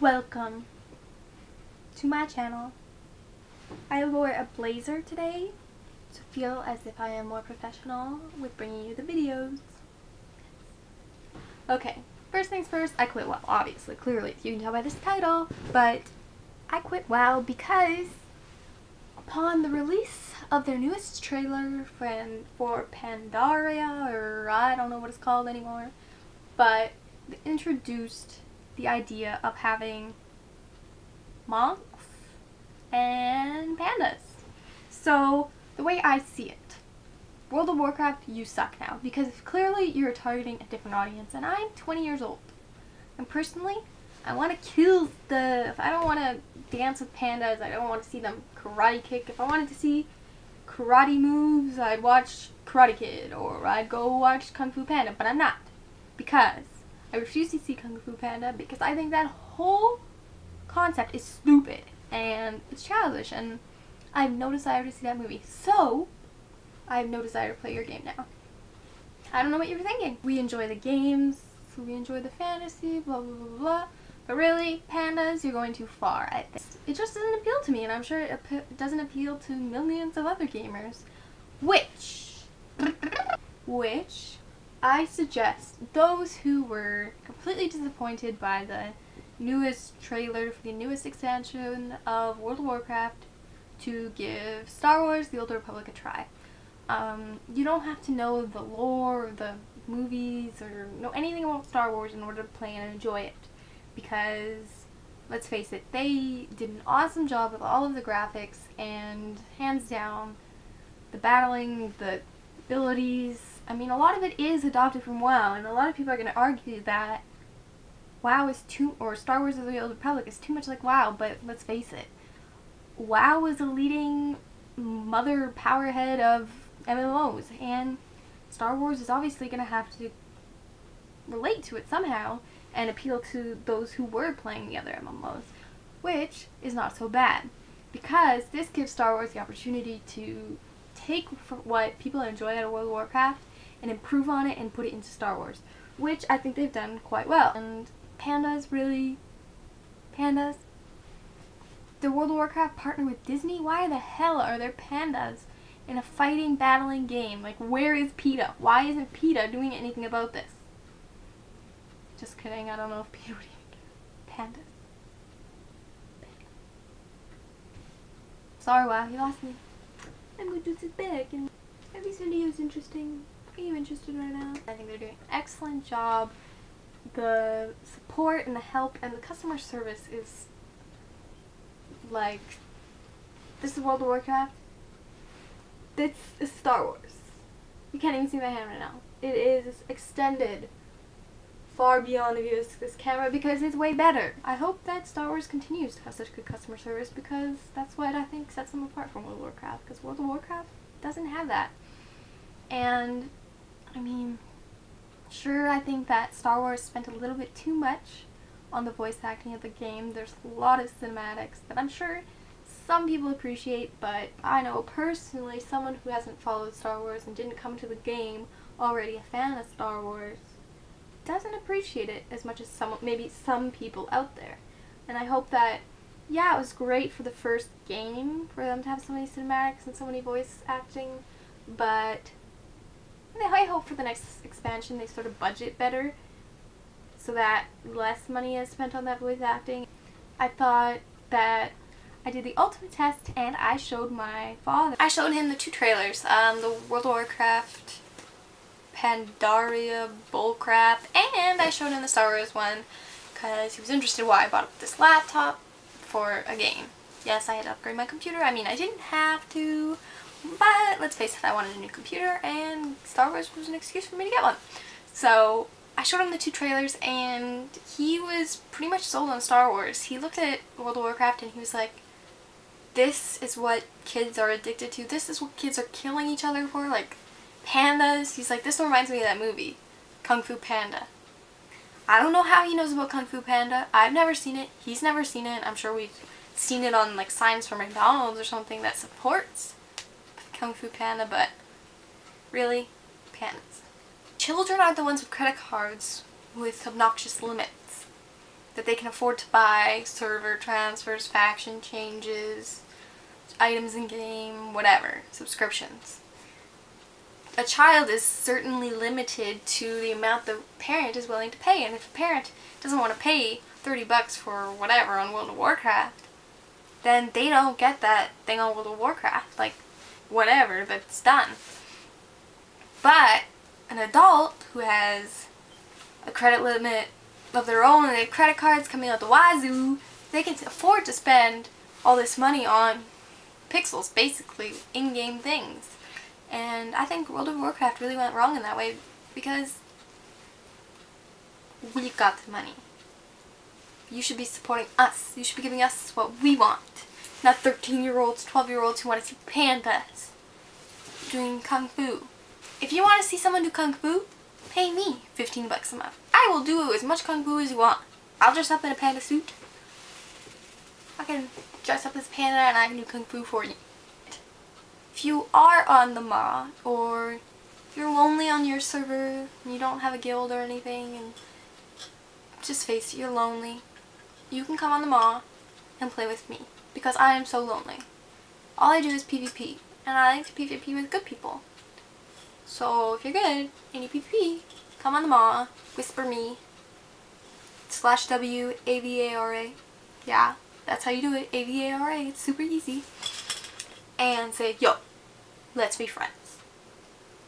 Welcome to my channel. I wore a blazer today to feel as if I am more professional with bringing you the videos. Okay, first things first, I quit WoW, obviously, clearly, you can tell by this title, but I quit WoW because upon the release of their newest trailer for Pandaria, or I don't know what it's called anymore, but they introduced the idea of having monks and pandas. So the way I see it, World of Warcraft, you suck now, because clearly you're targeting a different audience, and I'm 20 years old. And personally, I want to kill stuff. I don't want to dance with pandas. I don't want to see them karate kick. If I wanted to see karate moves, I'd watch Karate Kid, or I'd go watch Kung Fu Panda, but I'm not. Because I refuse to see Kung Fu Panda, because I think that whole concept is stupid, and it's childish, and I have no desire to see that movie. So, I have no desire to play your game now. I don't know what you're thinking. We enjoy the games, we enjoy the fantasy, blah blah blah blah, but really, pandas, you're going too far, I think. It just doesn't appeal to me, and I'm sure it doesn't appeal to millions of other gamers. Which I suggest those who were completely disappointed by the newest trailer for the newest expansion of World of Warcraft to give Star Wars: The Old Republic a try. You don't have to know the lore or the movies or know anything about Star Wars in order to play and enjoy it. Because, let's face it, they did an awesome job with all of the graphics, and hands down, the battling, the abilities, I mean, a lot of it is adopted from WoW, and a lot of people are going to argue that WoW is or Star Wars: The Old Republic is too much like WoW, but let's face it, WoW is a leading mother powerhead of MMOs, and Star Wars is obviously going to have to relate to it somehow and appeal to those who were playing the other MMOs, which is not so bad, because this gives Star Wars the opportunity to take what people enjoy out of World of Warcraft and improve on it and put it into Star Wars, which I think they've done quite well. And pandas, really? Pandas? Did World of Warcraft partner with Disney? Why the hell are there pandas in a fighting, battling game? Like, where is PETA? Why isn't PETA doing anything about this? Just kidding, I don't know if PETA would even care. Pandas. Sorry, WoW, you lost me. I'm going to sit back and are these videos interesting? Are you interested right now? I think they're doing an excellent job. The support and the help and the customer service is like, this is World of Warcraft. This is Star Wars. You can't even see my hand right now. It is extended far beyond the view of this camera because it's way better. I hope that Star Wars continues to have such good customer service, because that's what I think sets them apart from World of Warcraft, because World of Warcraft doesn't have that. And, I mean, sure, I think that Star Wars spent a little bit too much on the voice acting of the game. There's a lot of cinematics that I'm sure some people appreciate, but I know personally someone who hasn't followed Star Wars and didn't come to the game already a fan of Star Wars doesn't appreciate it as much as maybe some people out there. And I hope that, yeah, it was great for the first game for them to have so many cinematics and so many voice acting, but I hope for the next expansion they sort of budget better so that less money is spent on that voice acting. I thought that I did the ultimate test, and I showed my father. I showed him the two trailers, the World of Warcraft Pandaria bullcrap, and I showed him the Star Wars one because he was interested why I bought up this laptop for a game. Yes, I had to upgrade my computer. I mean, I didn't have to, but let's face it, I wanted a new computer, and Star Wars was an excuse for me to get one. So I showed him the two trailers, and he was pretty much sold on Star Wars. He looked at World of Warcraft and he was like, this is what kids are addicted to. This is what kids are killing each other for, like pandas. He's like, this reminds me of that movie, Kung Fu Panda. I don't know how he knows about Kung Fu Panda. I've never seen it. He's never seen it. I'm sure we've seen it on like signs for McDonald's or something that supports Kung Fu Panda, but really, pandas. Children are the ones with credit cards with obnoxious limits. that they can afford to buy server transfers, faction changes, items in game, whatever, subscriptions. A child is certainly limited to the amount the parent is willing to pay, and if a parent doesn't want to pay $30 for whatever on World of Warcraft, then they don't get that thing on World of Warcraft, like whatever, that's done. But an adult who has a credit limit of their own and they have credit cards coming out the wazoo, they can afford to spend all this money on pixels, basically in-game things. And I think World of Warcraft really went wrong in that way because we've got the money. You should be supporting us. You should be giving us what we want. Not 13-year-olds, 12-year-olds who want to see pandas doing kung fu. If you want to see someone do kung fu, pay me $15 a month. I will do as much kung fu as you want. I'll dress up in a panda suit. I can dress up as a panda and I can do kung fu for you. If you are on the mod, or you're lonely on your server and you don't have a guild or anything, and just face it, you're lonely, you can come on the mod and play with me, because I am so lonely. All I do is PvP, and I like to PvP with good people. So if you're good and you PvP, come on the mod, whisper me, /W AVARA, yeah, that's how you do it, AVARA, it's super easy, and say, yo, let's be friends,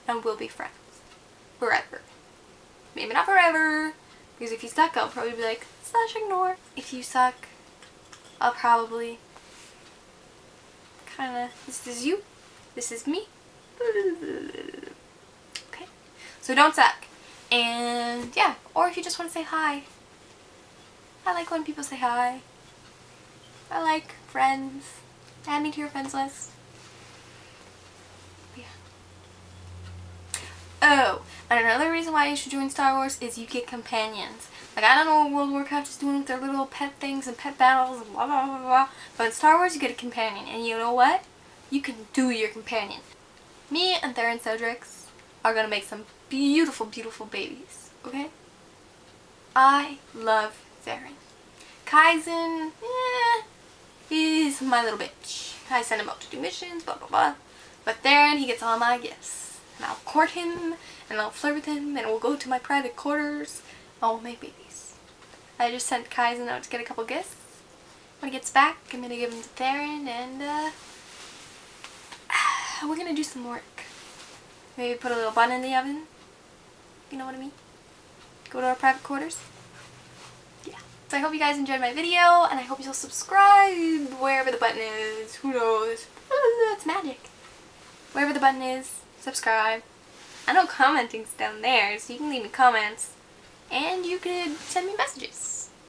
and we'll be friends, forever. Maybe not forever, because if you suck, I'll probably be like, /ignore. If you suck, I'll probably kinda, this is you, this is me. Okay, so don't suck. And yeah, or if you just want to say hi. I like when people say hi. I like friends. Add me to your friends list. Yeah. Oh, and another reason why you should join Star Wars is you get companions. Like, I don't know what World of Warcraft is doing with their little pet things and pet battles and blah blah blah blah, but in Star Wars you get a companion, and you know what? You can do your companion. Me and Theron Cedrix are gonna make some beautiful, beautiful babies, okay? I love Theron. Kaizen, he's my little bitch. I send him out to do missions, blah blah blah. But Theron, he gets all my gifts. And I'll court him, and I'll flirt with him, and we'll go to my private quarters, and we'll make babies. I just sent Kaizen out to get a couple gifts. When he gets back, I'm gonna give him to Theron, and we're gonna do some work. Maybe put a little bun in the oven. You know what I mean? Go to our private quarters. Yeah. So I hope you guys enjoyed my video, and I hope you'll subscribe wherever the button is. Who knows? It's magic. Wherever the button is, subscribe. I know commenting's down there, so you can leave me comments, and you could send me messages.